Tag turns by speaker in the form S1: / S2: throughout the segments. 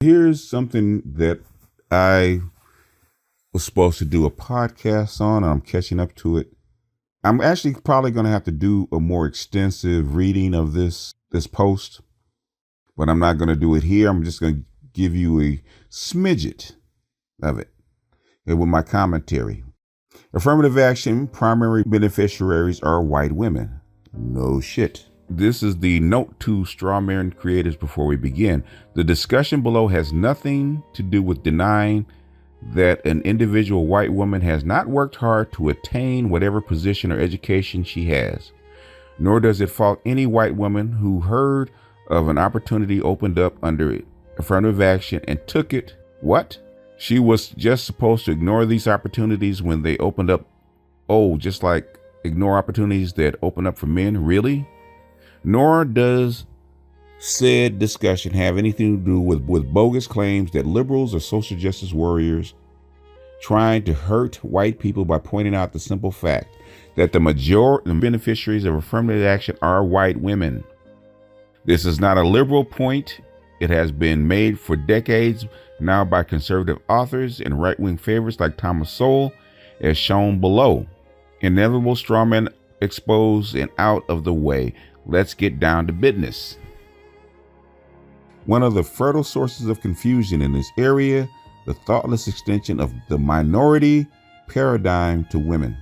S1: Here's something that I was supposed to do a podcast on, and I'm catching up to it. I'm actually probably going to have to do a more extensive reading of this post, but I'm not going to do it here. I'm just going to give you a smidget of it with my commentary. Affirmative action primary beneficiaries are white women. No shit. This is the note to strawman creators before we begin. The discussion below has nothing to do with denying that an individual white woman has not worked hard to attain whatever position or education she has, nor does it fault any white woman who heard of an opportunity opened up under affirmative action and took it. What? She was just supposed to ignore these opportunities when they opened up. Oh, just like ignore opportunities that open up for men? Really? Nor does said discussion have anything to do with bogus claims that liberals or social justice warriors trying to hurt white people by pointing out the simple fact that the majority of beneficiaries of affirmative action are white women. This is not a liberal point. It has been made for decades now by conservative authors and right-wing favorites like Thomas Sowell, as shown below. Inevitable strawmen exposed and out of the way. Let's get down to business. One of the fertile sources of confusion in this area, the thoughtless extension of the minority paradigm to women.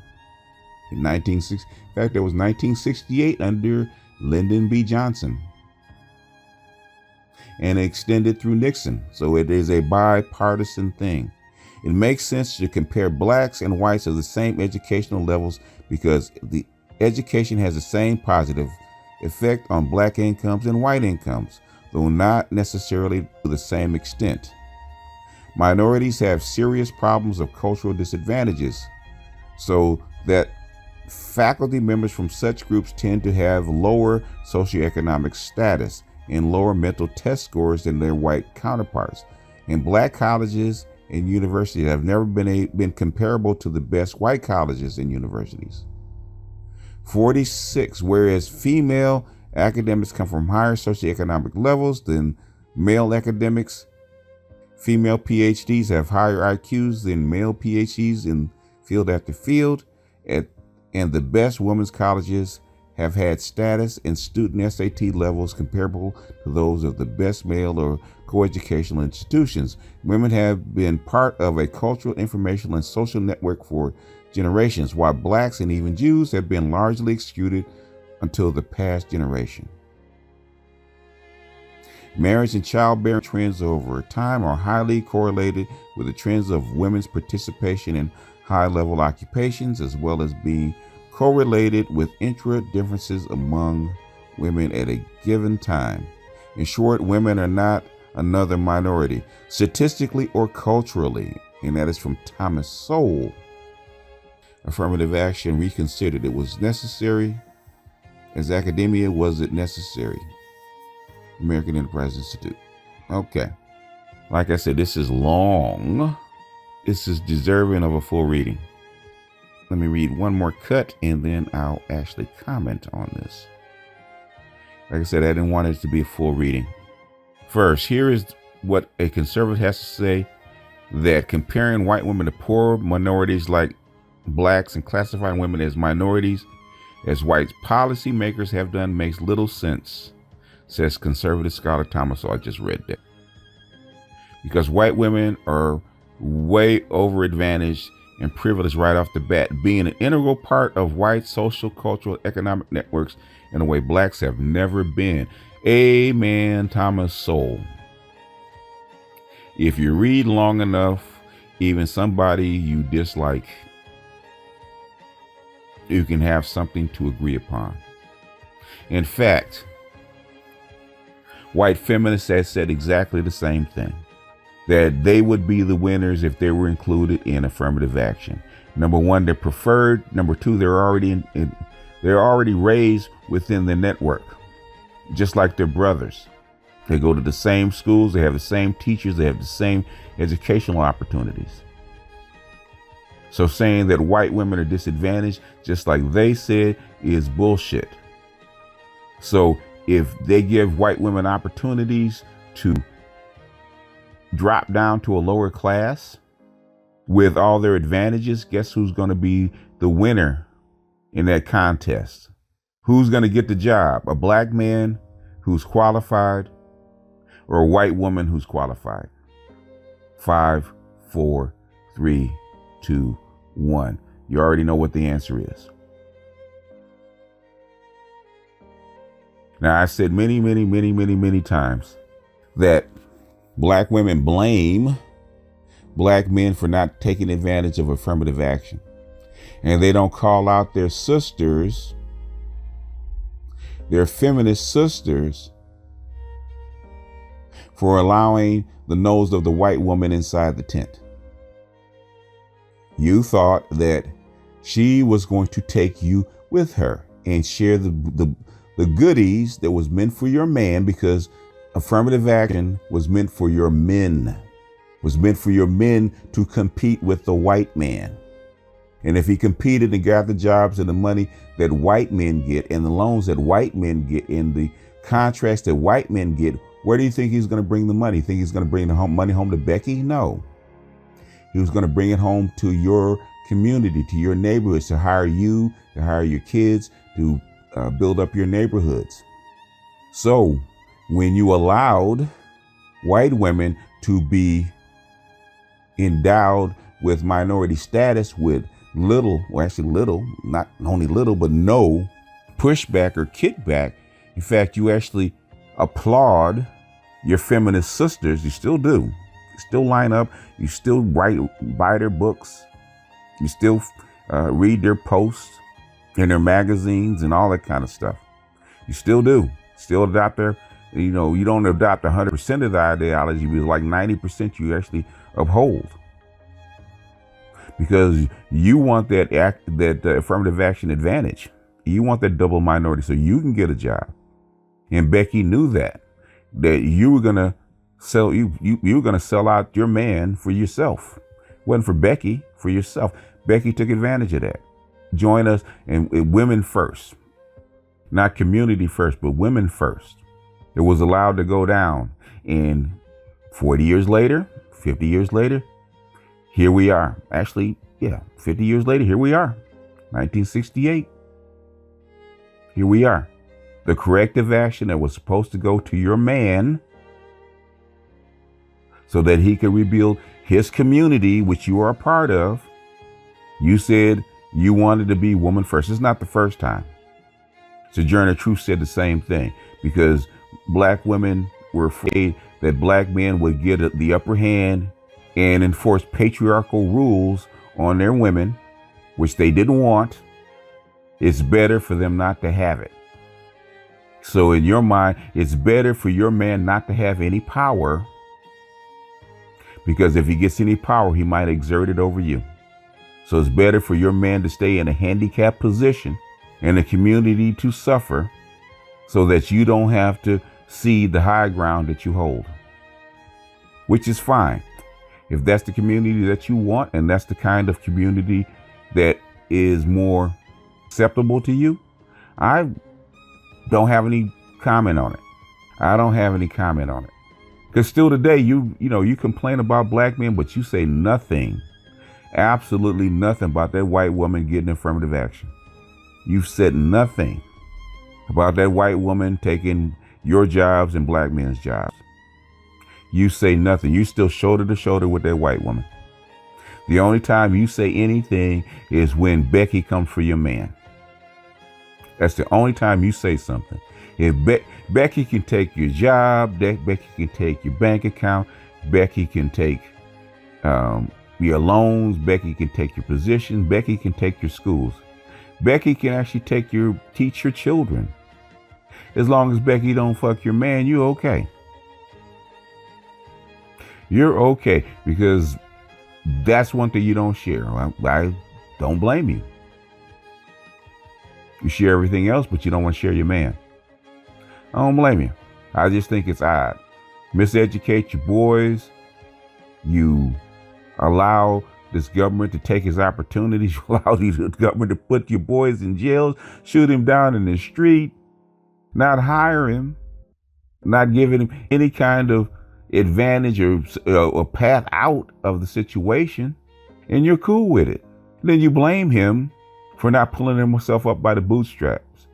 S1: In fact, it was 1968 under Lyndon B. Johnson, and extended through Nixon. So it is a bipartisan thing. It makes sense to compare blacks and whites of the same educational levels because the education has the same positive effect on black incomes and white incomes, though not necessarily to the same extent. Minorities have serious problems of cultural disadvantages, so that faculty members from such groups tend to have lower socioeconomic status and lower mental test scores than their white counterparts. And black colleges and universities have never been comparable to the best white colleges and universities. 46, whereas female academics come from higher socioeconomic levels than male academics. Female PhDs have higher IQs than male PhDs in field after field, and the best women's colleges have had status and student SAT levels comparable to those of the best male or coeducational institutions. Women have been part of a cultural, informational, and social network for generations, while blacks and even Jews have been largely excluded until the past generation. Marriage and childbearing trends over time are highly correlated with the trends of women's participation in high-level occupations, as well as being correlated with differences among women at a given time. In short, women are not another minority, statistically or culturally, and that is from Thomas Sowell. Affirmative action reconsidered. It was necessary. As academia, was it necessary? American Enterprise Institute. Okay. Like I said, this is long. This is deserving of a full reading. Let me read one more cut and then I'll actually comment on this. Like I said, I didn't want it to be a full reading. First, here is what a conservative has to say, that comparing white women to poor minorities like blacks and classifying women as minorities, as white policymakers have done, makes little sense, says conservative scholar Thomas. So I just read that. Because white women are way over advantaged and privileged right off the bat, being an integral part of white social, cultural, economic networks in a way blacks have never been. Amen, Thomas Sowell. If you read long enough, even somebody you dislike, you can have something to agree upon. In fact, white feminists have said exactly the same thing, that they would be the winners if they were included in affirmative action. Number one, they're preferred. Number two, they're already raised within the network, just like their brothers. They go to the same schools, they have the same teachers, they have the same educational opportunities. So saying that white women are disadvantaged, just like they said, is bullshit. So if they give white women opportunities to drop down to a lower class with all their advantages, guess who's going to be the winner in that contest? Who's going to get the job? A black man who's qualified or a white woman who's qualified? 5, 4, 3, 2, 1. You already know what the answer is. Now, I've said many times that black women blame black men for not taking advantage of affirmative action. And they don't call out their sisters, their feminist sisters, for allowing the nose of the white woman inside the tent. You thought that she was going to take you with her and share the goodies that was meant for your man, because affirmative action was meant for your men, was meant for your men to compete with the white man. And if he competed and got the jobs and the money that white men get and the loans that white men get and the contracts that white men get, where do you think he's going to bring the money? Think he's going to bring the money home to Becky? No. He was going to bring it home to your community, to your neighborhoods, to hire you, to hire your kids, to build up your neighborhoods. So when you allowed white women to be endowed with minority status with little, not only little, but no pushback or kickback. In fact, you actually applaud your feminist sisters. You still do. You still line up. You still buy their books. You still read their posts in their magazines and all that kind of stuff. You still do. Still adopt their, you don't adopt 100% of the ideology, but like 90% you actually uphold. Because you want that affirmative action advantage. You want that double minority so you can get a job. And Becky knew that you were gonna sell you were gonna sell out your man for yourself. It wasn't for Becky, for yourself. Becky took advantage of that. Join us and women first, not community first, but women first. It was allowed to go down. And 40 years later, 50 years later, here we are. Actually, 50 years later, here we are. 1968. Here we are. The corrective action that was supposed to go to your man so that he could rebuild his community, which you are a part of. You said you wanted to be woman first. It's not the first time. Sojourner Truth said the same thing, because black women were afraid that black men would get the upper hand and enforce patriarchal rules on their women, which they didn't want. It's better for them not to have it. So in your mind, it's better for your man not to have any power, because if he gets any power, he might exert it over you. So it's better for your man to stay in a handicapped position and the community to suffer, so that you don't have to see the high ground that you hold, which is fine. If that's the community that you want, and that's the kind of community that is more acceptable to you, I don't have any comment on it. I don't have any comment on it. Because still today, you complain about black men, but you say nothing, absolutely nothing about that white woman getting affirmative action. You've said nothing about that white woman taking your jobs and black men's jobs. You say nothing. You still shoulder to shoulder with that white woman. The only time you say anything is when Becky comes for your man. That's the only time you say something. If Becky can take your job, Becky can take your bank account, Becky can take your loans, Becky can take your position, Becky can take your schools. Becky can actually teach your children. As long as Becky don't fuck your man, you're okay. You're okay, because that's one thing you don't share. I don't blame you. You share everything else, but you don't want to share your man. I don't blame you. I just think it's odd. Miseducate your boys. You allow this government to take his opportunities. You allow this government to put your boys in jails, shoot him down in the street, not hire him, not giving him any kind of advantage or a path out of the situation, and you're cool with it. Then you blame him for not pulling himself up by the bootstraps.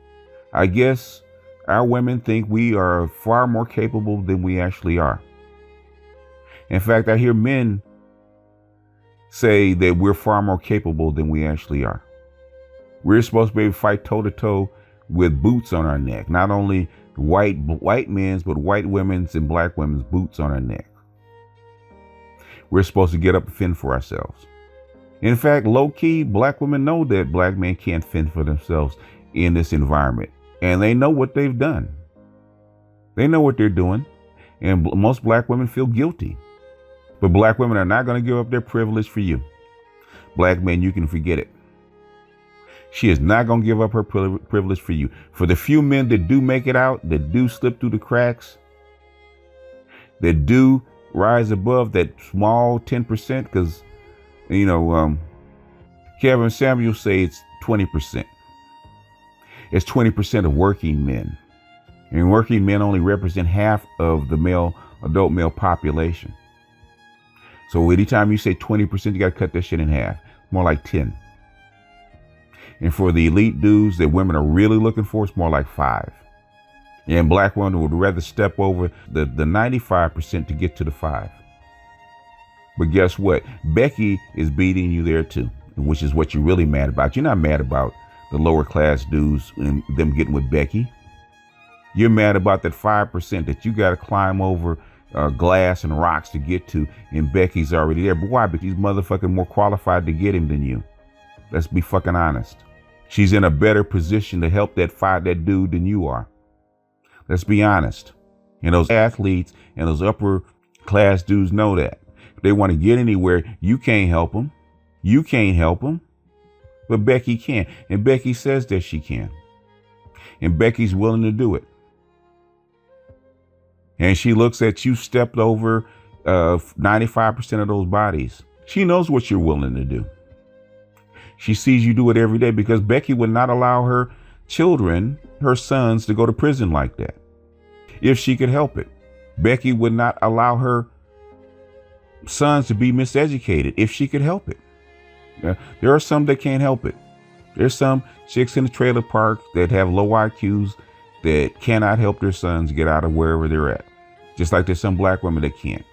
S1: I guess our women think we are far more capable than we actually are. In fact, I hear men say that we're far more capable than we actually are. We're supposed to be able to fight toe to toe with boots on our neck. Not only white men's, but white women's and black women's boots on our neck. We're supposed to get up and fend for ourselves. In fact, low key, black women know that black men can't fend for themselves in this environment. And they know what they've done. They know what they're doing. And most black women feel guilty. But black women are not going to give up their privilege for you. Black men, you can forget it. She is not going to give up her privilege for you. For the few men that do make it out, that do slip through the cracks, that do rise above that small 10%, because, Kevin Samuel say it's 20%. It's 20% of working men. And working men only represent half of the adult male population. So anytime you say 20%, you got to cut that shit in half. More like 10. And for the elite dudes that women are really looking for, it's more like 5. And black women would rather step over the 95% to get to the 5. But guess what? Becky is beating you there too, which is what you're really mad about. You're not mad about the lower class dudes and them getting with Becky. You're mad about that 5% that you got to climb over glass and rocks to get to, and Becky's already there. But why? Because he's motherfucking more qualified to get him than you. Let's be fucking honest. She's in a better position to help that dude than you are. Let's be honest. And those athletes and those upper class dudes know that. If they want to get anywhere, you can't help them. You can't help them. But Becky can. And Becky says that she can. And Becky's willing to do it. And she looks at you stepped over 95% of those bodies. She knows what you're willing to do. She sees you do it every day, because Becky would not allow her children, her sons, to go to prison like that if she could help it. Becky would not allow her sons to be miseducated if she could help it. There are some that can't help it. There's some chicks in the trailer park that have low IQs that cannot help their sons get out of wherever they're at. Just like there's some black women that can't.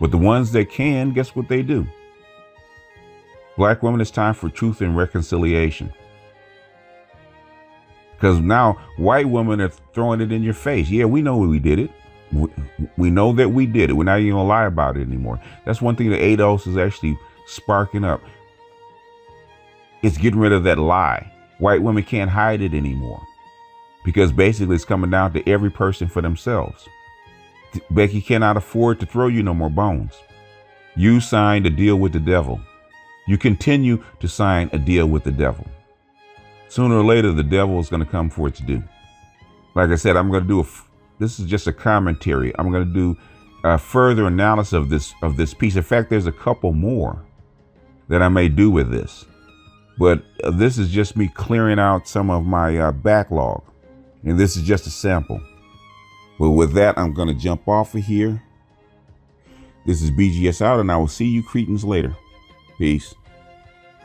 S1: But the ones that can, guess what they do? Black women, it's time for truth and reconciliation. Because now white women are throwing it in your face. Yeah, we know we did it. We know that we did it. We're not even going to lie about it anymore. That's one thing that ADOS is actually sparking up. It's getting rid of that lie. White women can't hide it anymore. Because basically it's coming down to every person for themselves. Becky cannot afford to throw you no more bones. You signed a deal with the devil. You continue to sign a deal with the devil. Sooner or later, the devil is going to come for its due. Like I said, I'm going to do this is just a commentary. I'm going to do a further analysis of this piece. In fact, there's a couple more that I may do with this. But this is just me clearing out some of my backlog. And this is just a sample. But with that, I'm going to jump off of here. This is BGS out, and I will see you cretins later. Peace.